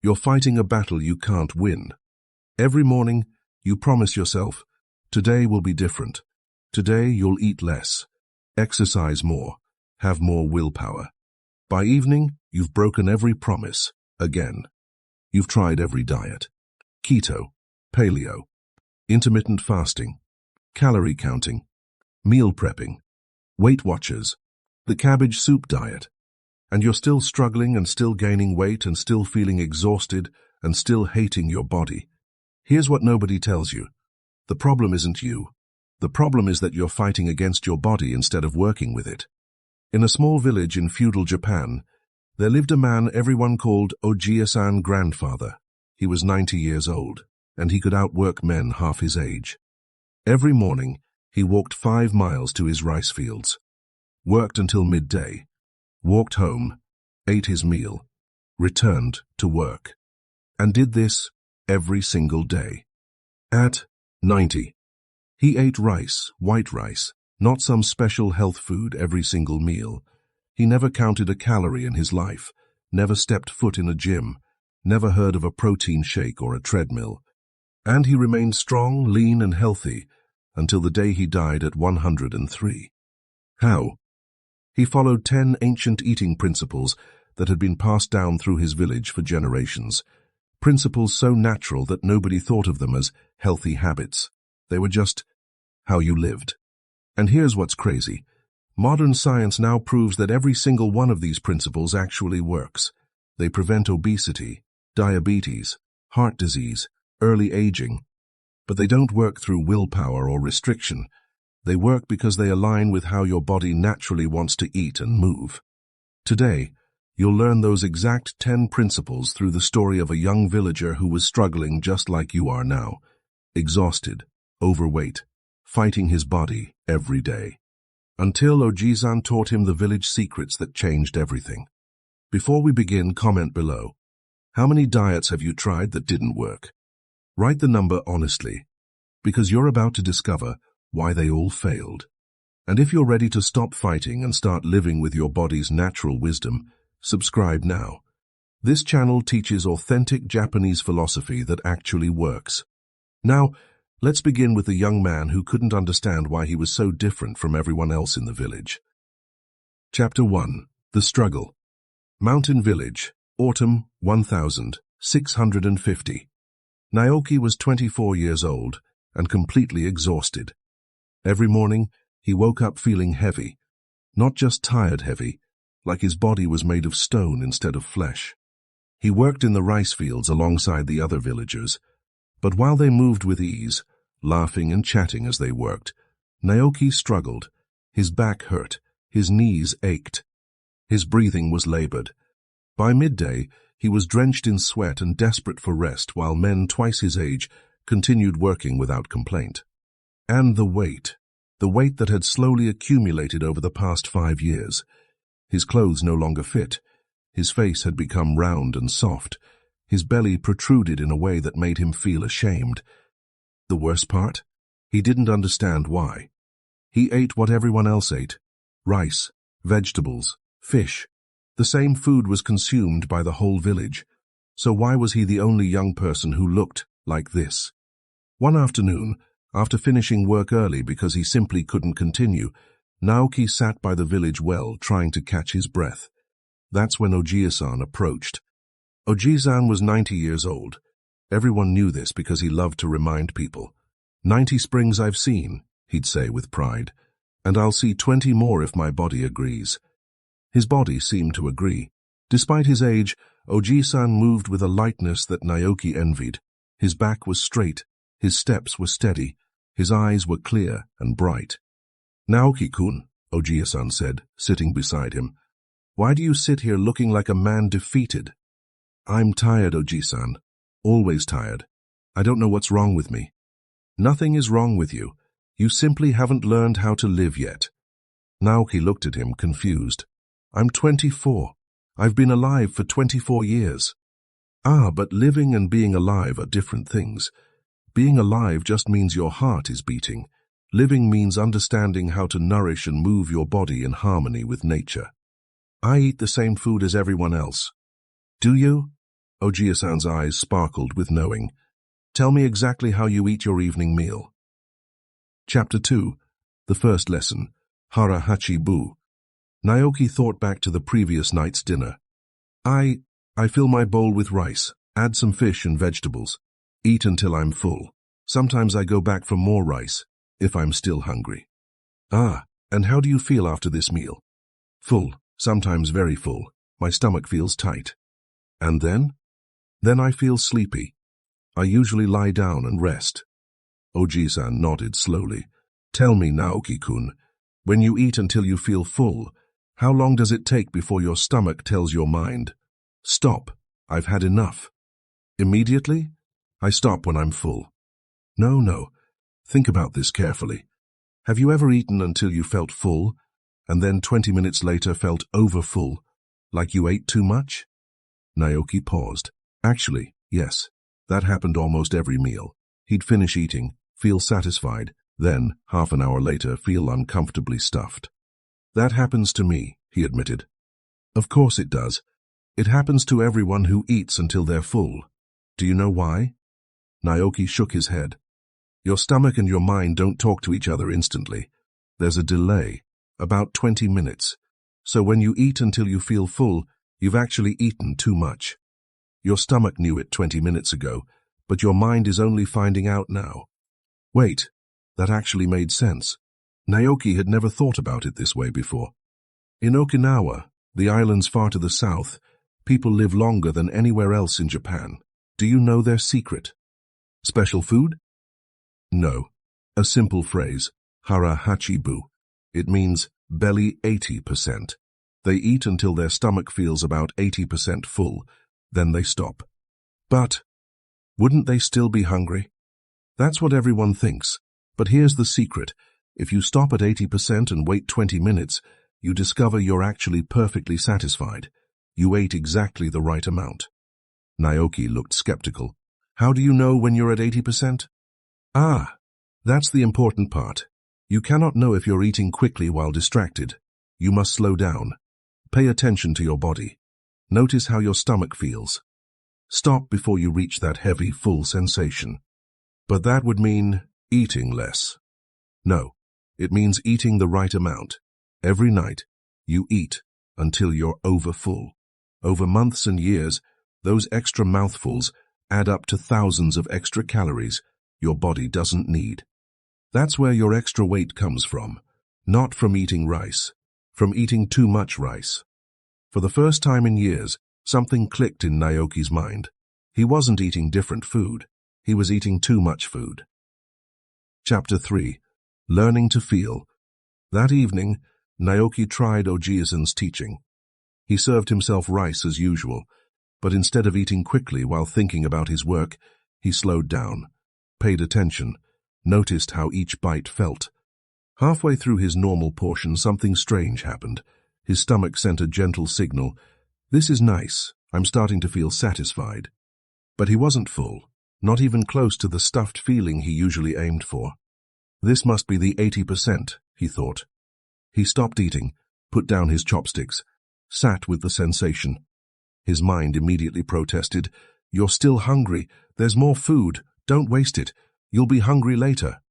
You're fighting a battle you can't win. Every morning, you promise yourself, today will be different. Today you'll eat less, exercise more, have more willpower. By evening, you've broken every promise, again. You've tried every diet. Keto, paleo, intermittent fasting, calorie counting, meal prepping, Weight Watchers, the cabbage soup diet. And you're still struggling and still gaining weight and still feeling exhausted and still hating your body. Here's what nobody tells you. The problem isn't you. The problem is that you're fighting against your body instead of working with it. In a small village in feudal Japan, there lived a man everyone called Ojiya-san grandfather. He was 90 years old, and he could outwork men half his age. Every morning, he walked 5 miles to his rice fields, worked until midday, walked home, ate his meal, returned to work, and did this every single day. At 90, he ate rice, white rice, not some special health food every single meal. He never counted a calorie in his life, never stepped foot in a gym, never heard of a protein shake or a treadmill. And he remained strong, lean, and healthy until the day he died at 103. How? He followed 10 ancient eating principles that had been passed down through his village for generations. Principles so natural that nobody thought of them as healthy habits. They were just how you lived. And here's what's crazy. Modern science now proves that every single one of these principles actually works. They prevent obesity, diabetes, heart disease, early aging. But they don't work through willpower or restriction. They work because they align with how your body naturally wants to eat and move. Today, you'll learn those exact 10 principles through the story of a young villager who was struggling just like you are now. Exhausted, overweight, fighting his body every day. Until Ojiya-san taught him the village secrets that changed everything. Before we begin, comment below. How many diets have you tried that didn't work? Write the number honestly, because you're about to discover why they all failed. And if you're ready to stop fighting and start living with your body's natural wisdom, subscribe now. This channel teaches authentic Japanese philosophy that actually works. Now, let's begin with the young man who couldn't understand why he was so different from everyone else in the village. Chapter 1. The Struggle. Mountain Village, Autumn 1650. Naoki was 24 years old and completely exhausted. Every morning, he woke up feeling heavy, not just tired heavy, like his body was made of stone instead of flesh. He worked in the rice fields alongside the other villagers, but while they moved with ease, laughing and chatting as they worked, Naoki struggled. His back hurt, his knees ached. His breathing was labored. By midday, he was drenched in sweat and desperate for rest while men twice his age continued working without complaint. And the weight that had slowly accumulated over the past 5 years. His clothes no longer fit. His face had become round and soft. His belly protruded in a way that made him feel ashamed. The worst part? He didn't understand why. He ate what everyone else ate. Rice, vegetables, fish. The same food was consumed by the whole village. So why was he the only young person who looked like this? One afternoon, after finishing work early because he simply couldn't continue, Naoki sat by the village well trying to catch his breath. That's when Ojiya-san approached. Ojiya-san was 90 years old. Everyone knew this because he loved to remind people. 90 springs I've seen, he'd say with pride, and I'll see 20 more if my body agrees. His body seemed to agree. Despite his age, Ojiya-san moved with a lightness that Naoki envied. His back was straight, his steps were steady, his eyes were clear and bright. Naoki-kun, Ojiya-san said, sitting beside him, why do you sit here looking like a man defeated? I'm tired, Oji-san. Always tired. I don't know what's wrong with me. Nothing is wrong with you. You simply haven't learned how to live yet. Naoki looked at him, confused. I'm 24. I've been alive for 24 years. Ah, but living and being alive are different things. Being alive just means your heart is beating. Living means understanding how to nourish and move your body in harmony with nature. I eat the same food as everyone else. Do you? Ojiya-san's eyes sparkled with knowing. Tell me exactly how you eat your evening meal. Chapter 2. The first lesson. Hara Hachi Bu. Naoki thought back to the previous night's dinner. I fill my bowl with rice, add some fish and vegetables, eat until I'm full. Sometimes I go back for more rice, if I'm still hungry. Ah, and how do you feel after this meal? Full, sometimes very full. My stomach feels tight. And then? Then I feel sleepy. I usually lie down and rest. Oji-san nodded slowly. Tell me, Naoki-kun, when you eat until you feel full, how long does it take before your stomach tells your mind, stop, I've had enough? Immediately? I stop when I'm full. No. Think about this carefully. Have you ever eaten until you felt full, and then 20 minutes later felt overfull, like you ate too much? Naoki paused. Actually, yes, that happened almost every meal. He'd finish eating, feel satisfied, then, half an hour later, feel uncomfortably stuffed. That happens to me, he admitted. Of course it does. It happens to everyone who eats until they're full. Do you know why? Naoki shook his head. Your stomach and your mind don't talk to each other instantly. There's a delay, about 20 minutes. So when you eat until you feel full, you've actually eaten too much. Your stomach knew it 20 minutes ago, but your mind is only finding out now. Wait, that actually made sense. Naoki had never thought about it this way before. In Okinawa, the islands far to the south, people live longer than anywhere else in Japan. Do you know their secret? Special food? No. A simple phrase, Hara Hachi Bu. It means belly 80%. They eat until their stomach feels about 80% full, then they stop. But wouldn't they still be hungry? That's what everyone thinks. But here's the secret. If you stop at 80% and wait 20 minutes, you discover you're actually perfectly satisfied. You ate exactly the right amount. Naoki looked skeptical. How do you know when you're at 80%? Ah, that's the important part. You cannot know if you're eating quickly while distracted. You must slow down. Pay attention to your body. Notice how your stomach feels. Stop before you reach that heavy, full sensation. But that would mean eating less. No, it means eating the right amount. Every night, you eat until you're overfull. Over months and years, those extra mouthfuls add up to thousands of extra calories your body doesn't need. That's where your extra weight comes from, not from eating rice, from eating too much rice. For the first time in years, something clicked in Naoki's mind. He wasn't eating different food. He was eating too much food. Chapter 3. Learning to Feel. That evening, Naoki tried Ojiya-san's teaching. He served himself rice as usual, but instead of eating quickly while thinking about his work, he slowed down, paid attention, noticed how each bite felt. Halfway through his normal portion, something strange happened. His stomach sent a gentle signal. This is nice. I'm starting to feel satisfied. But he wasn't full, not even close to the stuffed feeling he usually aimed for. This must be the 80%, he thought. He stopped eating, put down his chopsticks, sat with the sensation. His mind immediately protested, You're still hungry. There's more food. Don't waste it. You'll be hungry later.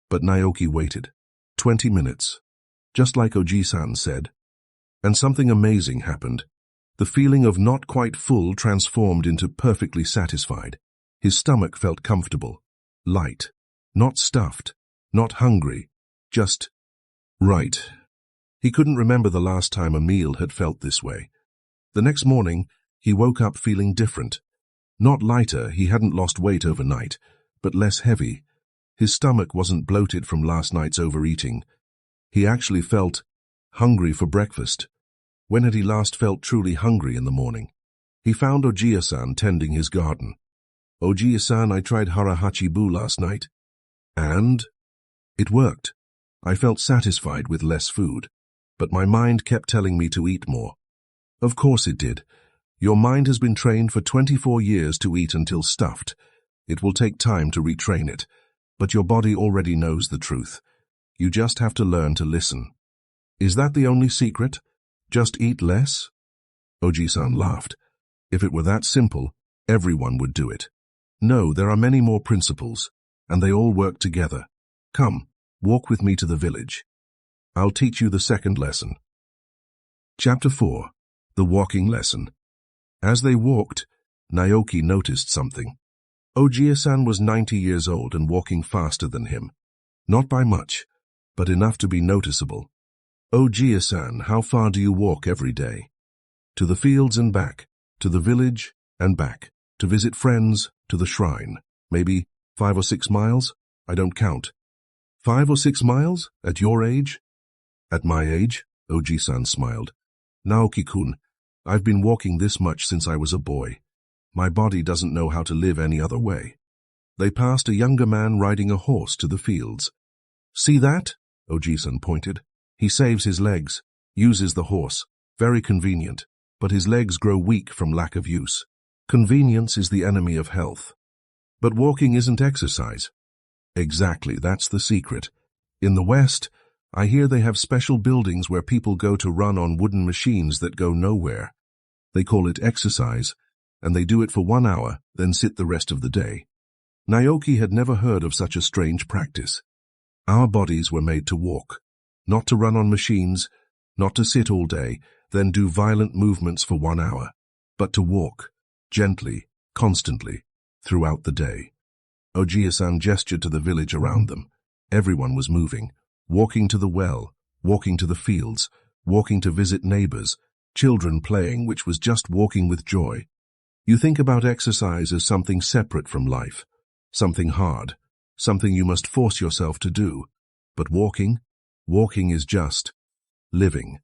But Naoki waited. 20 minutes. Just like Oji-san said. And something amazing happened. The feeling of not quite full transformed into perfectly satisfied. His stomach felt comfortable, light, not stuffed, not hungry, just right. He couldn't remember the last time a meal had felt this way. The next morning, he woke up feeling different. Not lighter, he hadn't lost weight overnight, but less heavy. His stomach wasn't bloated from last night's overeating. He actually felt hungry for breakfast. When had he last felt truly hungry in the morning? He found Ojiya-san tending his garden. Ojiya-san, I tried Hara Hachi Bu last night. And? It worked. I felt satisfied with less food, but my mind kept telling me to eat more. Of course it did. Your mind has been trained for 24 years to eat until stuffed. It will take time to retrain it, but your body already knows the truth. You just have to learn to listen. Is that the only secret? Just eat less? Oji-san laughed. If it were that simple, Everyone would do it. No, there are many more principles, and they all work together. Come, walk with me to the village. I'll teach you the second lesson. Chapter 4. The Walking Lesson. As they walked, Naoki noticed something. Ojiya-san was 90 years old and walking faster than him. Not by much, but enough to be noticeable. Ojiya-san, how far do you walk every day? To the fields and back, to the village and back, to visit friends, to the shrine. Maybe 5 or 6 miles? I don't count. 5 or 6 miles? At your age? At my age? Oji-san smiled. Naoki-kun, I've been walking this much since I was a boy. My body doesn't know how to live any other way. They passed a younger man riding a horse to the fields. See that? Oji-san pointed. He saves his legs, uses the horse. Very convenient, but his legs grow weak from lack of use. Convenience is the enemy of health. But walking isn't exercise. Exactly, that's the secret. In the West, I hear they have special buildings where people go to run on wooden machines that go nowhere. They call it exercise, and they do it for 1 hour, then sit the rest of the day. Naoki had never heard of such a strange practice. Our bodies were made to walk, not to run on machines, not to sit all day, then do violent movements for 1 hour, but to walk, gently, constantly, throughout the day. Ojiya-san gestured to the village around them. Everyone was moving, walking to the well, walking to the fields, walking to visit neighbors, children playing, which was just walking with joy. You think about exercise as something separate from life, something hard, something you must force yourself to do. But walking is just living.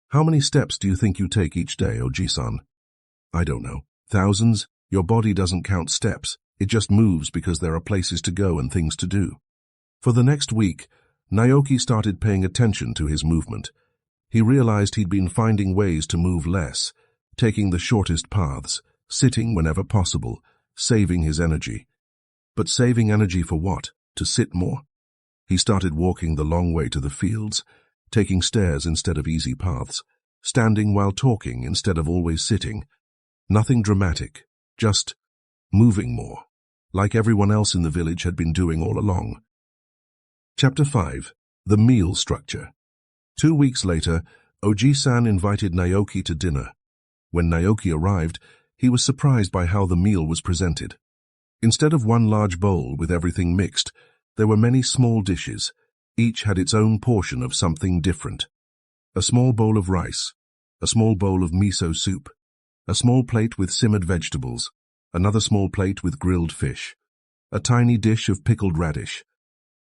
How many steps do you think you take each day, Oji-san? I don't know. Thousands? Your body doesn't count steps. It just moves because there are places to go and things to do. For the next week, Naoki started paying attention to his movement. He realized he'd been finding ways to move less, taking the shortest paths, sitting whenever possible, saving his energy. But saving energy for what? To sit more? He started walking the long way to the fields, taking stairs instead of easy paths, standing while talking instead of always sitting. Nothing dramatic, just moving more, like everyone else in the village had been doing all along. Chapter 5. The Meal Structure. 2 weeks later, Oji-san invited Naoki to dinner. When Naoki arrived, he was surprised by how the meal was presented. Instead of one large bowl with everything mixed, there were many small dishes. Each had its own portion of something different. A small bowl of rice, a small bowl of miso soup, a small plate with simmered vegetables, another small plate with grilled fish, a tiny dish of pickled radish.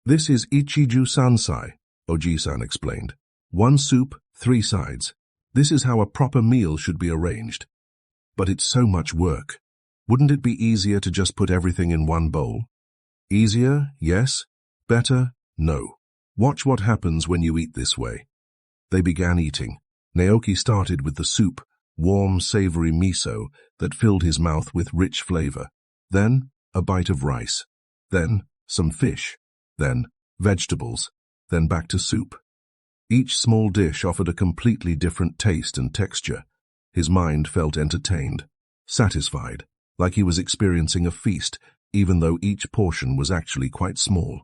This is Ichiju Sansai, Oji-san explained. 1 soup, 3 sides. This is how a proper meal should be arranged. But it's so much work. Wouldn't it be easier to just put everything in one bowl? Easier, yes. Better, no. Watch what happens when you eat this way. They began eating. Naoki started with the soup, warm, savory miso that filled his mouth with rich flavor. Then, a bite of rice. Then, some fish. Then, vegetables. Then back to soup. Each small dish offered a completely different taste and texture. His mind felt entertained, satisfied, like he was experiencing a feast, even though each portion was actually quite small.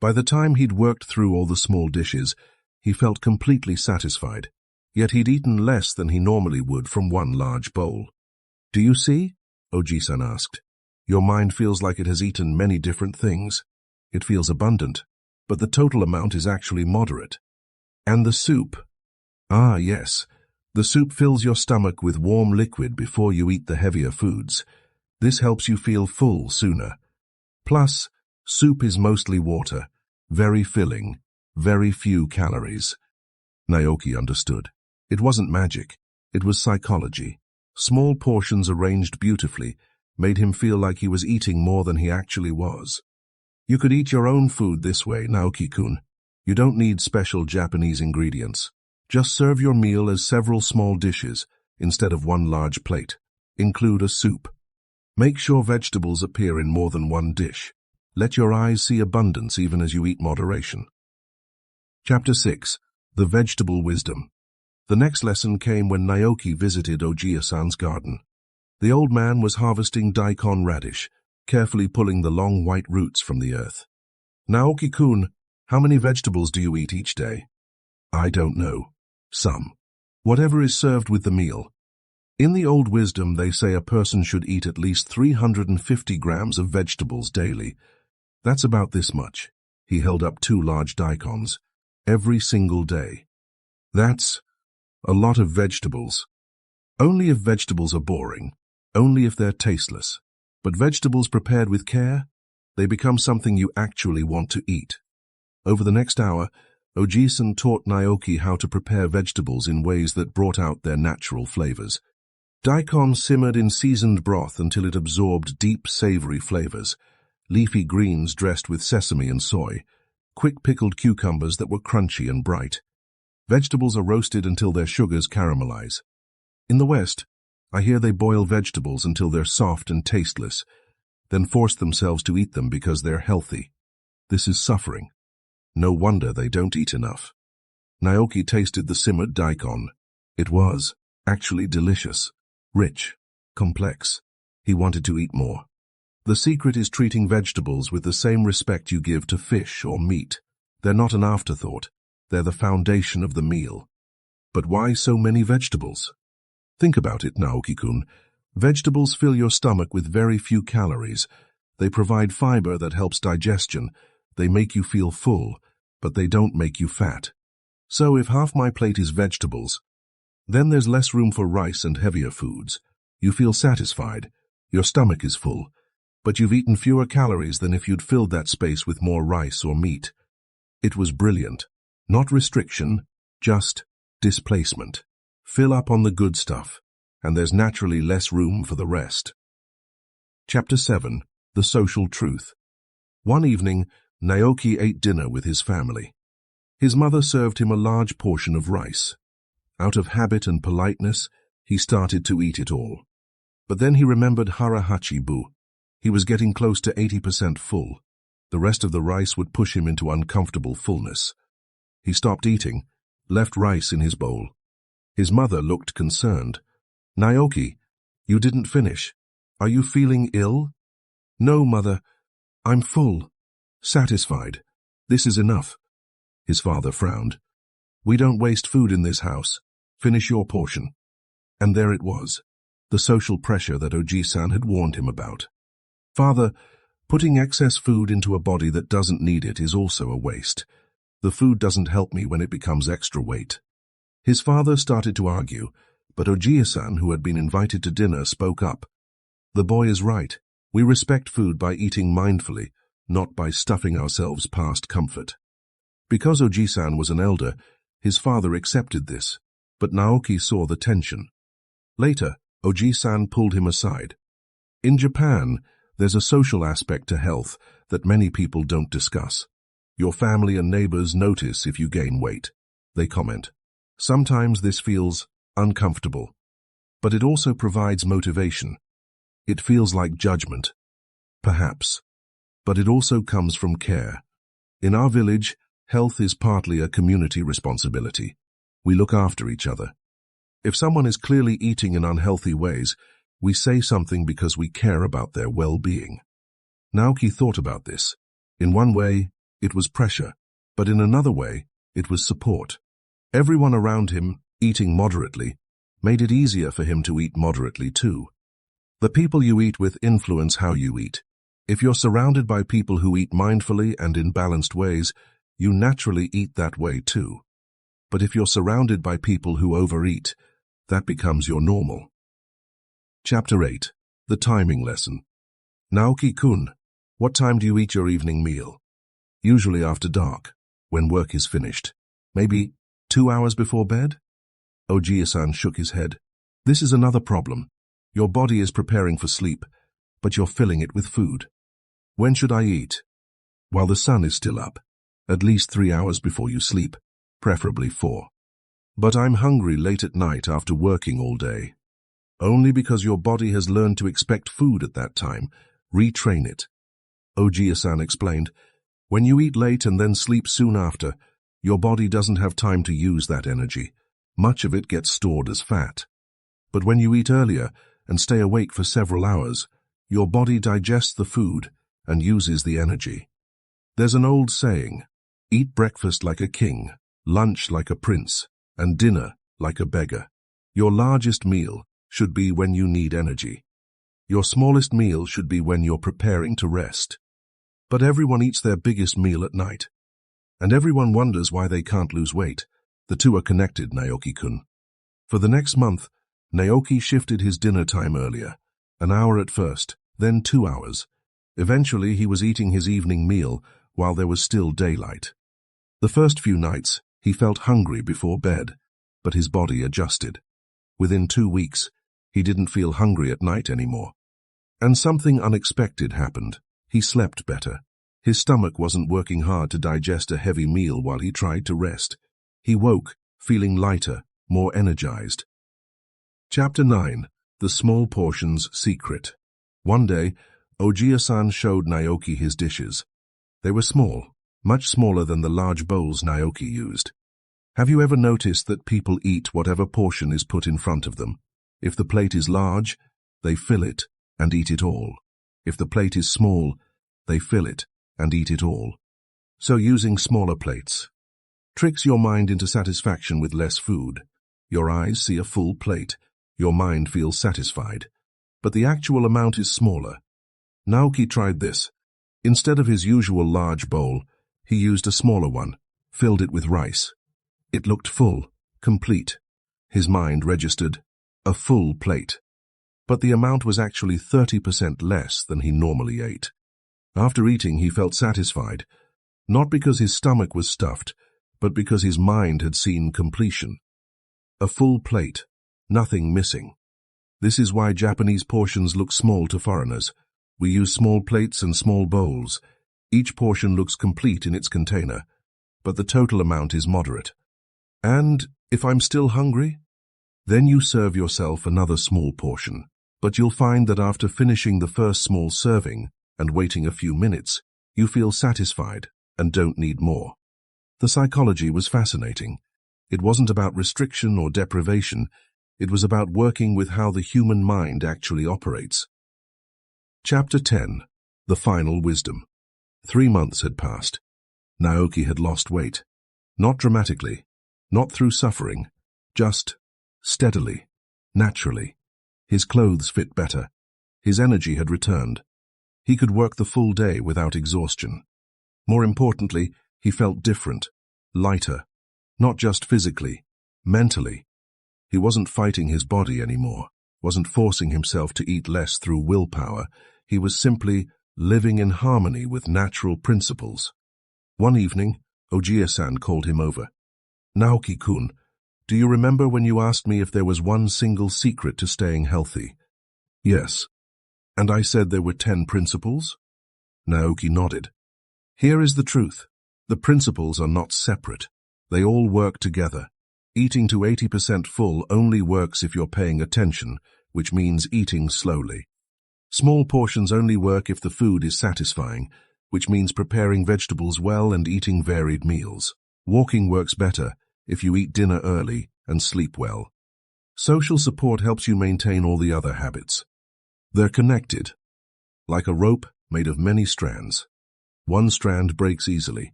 By the time he'd worked through all the small dishes, he felt completely satisfied, yet he'd eaten less than he normally would from one large bowl. Do you see? Oji-san asked. Your mind feels like it has eaten many different things. It feels abundant, but the total amount is actually moderate. And the soup? Ah, yes. The soup fills your stomach with warm liquid before you eat the heavier foods. This helps you feel full sooner. Plus, soup is mostly water, very filling, very few calories. Naoki understood. It wasn't magic. It was psychology. Small portions arranged beautifully made him feel like he was eating more than he actually was. You could eat your own food this way, Naoki-kun. You don't need special Japanese ingredients. Just serve your meal as several small dishes instead of one large plate. Include a soup. Make sure vegetables appear in more than one dish. Let your eyes see abundance even as you eat moderation. Chapter 6. The Vegetable Wisdom. The next lesson came when Naoki visited Ojiya-san's garden. The old man was harvesting daikon radish, carefully pulling the long white roots from the earth. "Naoki-kun, how many vegetables do you eat each day?" "I don't know. Some. Whatever is served with the meal. In the old wisdom, they say a person should eat at least 350 grams of vegetables daily. That's about this much." He held up 2 large daikons. "Every single day. That's a lot of vegetables. Only if vegetables are boring. Only if they're tasteless. But vegetables prepared with care, they become something you actually want to eat." Over the next hour, Oji-san taught Naoki how to prepare vegetables in ways that brought out their natural flavors. Daikon simmered in seasoned broth until it absorbed deep, savory flavors. Leafy greens dressed with sesame and soy. Quick pickled cucumbers that were crunchy and bright. Vegetables are roasted until their sugars caramelize. In the West, I hear they boil vegetables until they're soft and tasteless, then force themselves to eat them because they're healthy. This is suffering. No wonder they don't eat enough. Naoki tasted the simmered daikon. It was actually delicious, rich, complex. He wanted to eat more. The secret is treating vegetables with the same respect you give to fish or meat. They're not an afterthought. They're the foundation of the meal. But why so many vegetables? Think about it, Naoki-kun. Vegetables fill your stomach with very few calories. They provide fiber that helps digestion. They make you feel full, but they don't make you fat. So if half my plate is vegetables, then there's less room for rice and heavier foods. You feel satisfied. Your stomach is full, but you've eaten fewer calories than if you'd filled that space with more rice or meat. It was brilliant. Not restriction, just displacement. Fill up on the good stuff, and there's naturally less room for the rest. Chapter 7. The Social Truth. One evening, Naoki ate dinner with his family. His mother served him a large portion of rice. Out of habit and politeness, he started to eat it all. But then he remembered Hara Hachi Bu. He was getting close to 80% full. The rest of the rice would push him into uncomfortable fullness. He stopped eating, left rice in his bowl. His mother looked concerned. "Naoki, you didn't finish. Are you feeling ill?" "No, mother. I'm full. Satisfied. This is enough." His father frowned. "We don't waste food in this house. Finish your portion." And there it was, the social pressure that Oji-san had warned him about. "Father, putting excess food into a body that doesn't need it is also a waste. The food doesn't help me when it becomes extra weight." His father started to argue, but Oji-san, who had been invited to dinner, spoke up. "The boy is right. We respect food by eating mindfully, not by stuffing ourselves past comfort." Because Oji-san was an elder, his father accepted this, but Naoki saw the tension. Later, Oji-san pulled him aside. "In Japan, there's a social aspect to health that many people don't discuss. Your family and neighbors notice if you gain weight. They comment. Sometimes this feels uncomfortable, but it also provides motivation. It feels like judgment, perhaps, but it also comes from care. In our village, health is partly a community responsibility. We look after each other. If someone is clearly eating in unhealthy ways, we say something because we care about their well-being." Naoki thought about this. In one way, it was pressure, but in another way, it was support. Everyone around him, eating moderately, made it easier for him to eat moderately too. The people you eat with influence how you eat. If you're surrounded by people who eat mindfully and in balanced ways, you naturally eat that way too. But if you're surrounded by people who overeat, that becomes your normal. Chapter 8. The Timing Lesson. Naoki-kun, what time do you eat your evening meal? Usually after dark, when work is finished. Maybe 2 hours before bed? Oji-san shook his head. This is another problem. Your body is preparing for sleep, but you're filling it with food. When should I eat? While the sun is still up. At least 3 hours before you sleep, preferably 4. But I'm hungry late at night after working all day. Only because your body has learned to expect food at that time. Retrain it. Oji-san explained. When you eat late and then sleep soon after, your body doesn't have time to use that energy. Much of it gets stored as fat. But when you eat earlier, and stay awake for several hours, your body digests the food and uses the energy. There's an old saying, eat breakfast like a king, lunch like a prince, and dinner like a beggar. Your largest meal should be when you need energy. Your smallest meal should be when you're preparing to rest. But everyone eats their biggest meal at night. And everyone wonders why they can't lose weight. The two are connected, Naoki-kun. For the next month, Naoki shifted his dinner time earlier, an hour at first, then 2 hours. Eventually, he was eating his evening meal while there was still daylight. The first few nights, he felt hungry before bed, but his body adjusted. Within 2 weeks, he didn't feel hungry at night anymore. And something unexpected happened. He slept better. His stomach wasn't working hard to digest a heavy meal while he tried to rest. He woke, feeling lighter, more energized. Chapter 9. The Small Portions Secret. One day, Ojiya-san showed Naoki his dishes. They were small, much smaller than the large bowls Naoki used. Have you ever noticed that people eat whatever portion is put in front of them? If the plate is large, they fill it and eat it all. If the plate is small, they fill it and eat it all. So using smaller plates tricks your mind into satisfaction with less food. Your eyes see a full plate. Your mind feels satisfied. But the actual amount is smaller. Naoki tried this. Instead of his usual large bowl, he used a smaller one, filled it with rice. It looked full, complete. His mind registered a full plate. But the amount was actually 30% less than he normally ate. After eating, he felt satisfied, not because his stomach was stuffed, but because his mind had seen completion. A full plate, nothing missing. This is why Japanese portions look small to foreigners. We use small plates and small bowls. Each portion looks complete in its container, but the total amount is moderate. And if I'm still hungry, then you serve yourself another small portion. But you'll find that after finishing the first small serving and waiting a few minutes, you feel satisfied and don't need more. The psychology was fascinating. It wasn't about restriction or deprivation. It was about working with how the human mind actually operates. Chapter 10. The Final Wisdom. 3 months had passed. Naoki had lost weight. Not dramatically, not through suffering, just steadily, naturally. His clothes fit better. His energy had returned. He could work the full day without exhaustion. More importantly, he felt different, lighter, not just physically, mentally. He wasn't fighting his body anymore, wasn't forcing himself to eat less through willpower. He was simply living in harmony with natural principles. One evening, Ojiya-san called him over. Naoki-kun, do you remember when you asked me if there was one single secret to staying healthy? Yes. And I said there were 10 principles? Naoki nodded. Here is the truth. The principles are not separate. They all work together. Eating to 80% full only works if you're paying attention, which means eating slowly. Small portions only work if the food is satisfying, which means preparing vegetables well and eating varied meals. Walking works better if you eat dinner early and sleep well. Social support helps you maintain all the other habits. They're connected, like a rope made of many strands. One strand breaks easily.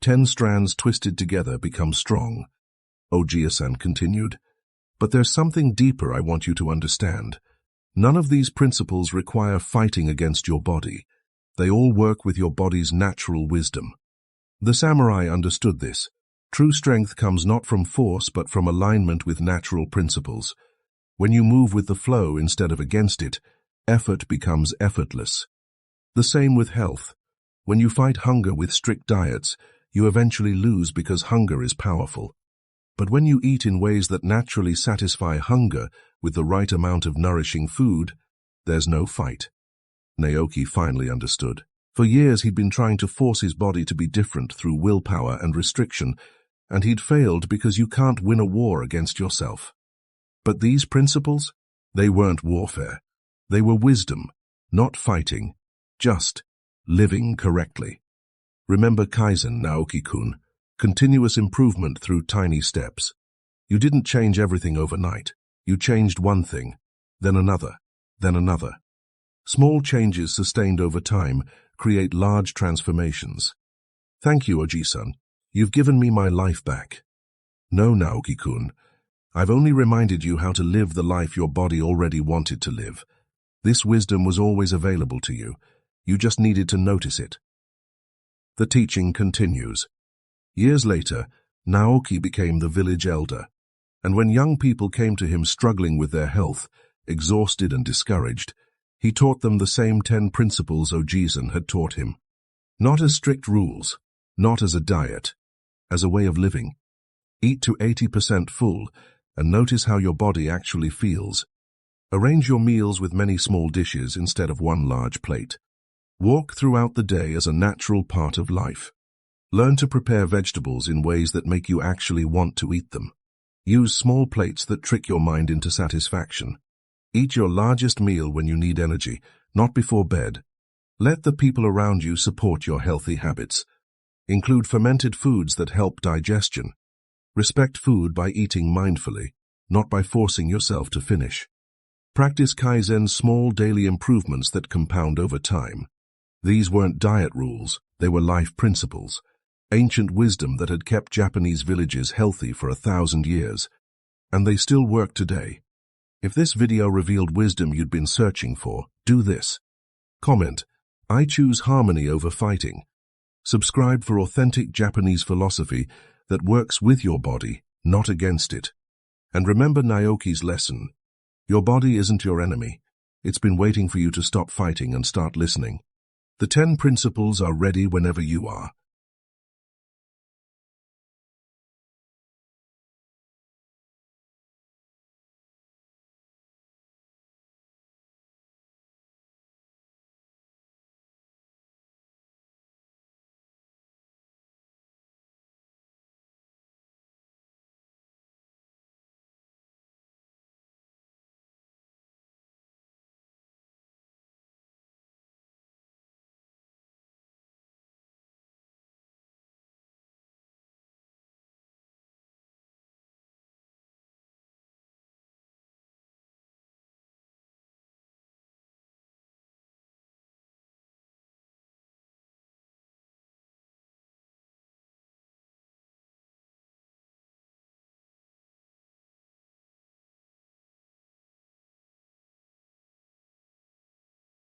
10 strands twisted together become strong. Ojiya-san continued. But there's something deeper I want you to understand. None of these principles require fighting against your body. They all work with your body's natural wisdom. The samurai understood this. True strength comes not from force but from alignment with natural principles. When you move with the flow instead of against it, effort becomes effortless. The same with health. When you fight hunger with strict diets, you eventually lose because hunger is powerful. But when you eat in ways that naturally satisfy hunger with the right amount of nourishing food, there's no fight. Naoki finally understood. For years he'd been trying to force his body to be different through willpower and restriction, and he'd failed because you can't win a war against yourself. But these principles, they weren't warfare. They were wisdom, not fighting, just living correctly. Remember Kaizen, Naoki-kun, continuous improvement through tiny steps. You didn't change everything overnight. You changed one thing, then another, then another. Small changes sustained over time create large transformations. Thank you, Oji-san. You've given me my life back. No, Naoki-kun. I've only reminded you how to live the life your body already wanted to live. This wisdom was always available to you. You just needed to notice it. The teaching continues. Years later, Naoki became the village elder, and when young people came to him struggling with their health, exhausted and discouraged, he taught them the same 10 principles Oji-san had taught him. Not as strict rules, not as a diet, as a way of living. Eat to 80% full and notice how your body actually feels. Arrange your meals with many small dishes instead of one large plate. Walk throughout the day as a natural part of life. Learn to prepare vegetables in ways that make you actually want to eat them. Use small plates that trick your mind into satisfaction. Eat your largest meal when you need energy, not before bed. Let the people around you support your healthy habits. Include fermented foods that help digestion. Respect food by eating mindfully, not by forcing yourself to finish. Practice Kaizen, small daily improvements that compound over time. These weren't diet rules, they were life principles. Ancient wisdom that had kept Japanese villages healthy for 1,000 years. And they still work today. If this video revealed wisdom you'd been searching for, do this. Comment, I choose harmony over fighting. Subscribe for authentic Japanese philosophy that works with your body, not against it. And remember Naoki's lesson. Your body isn't your enemy. It's been waiting for you to stop fighting and start listening. The 10 principles are ready whenever you are.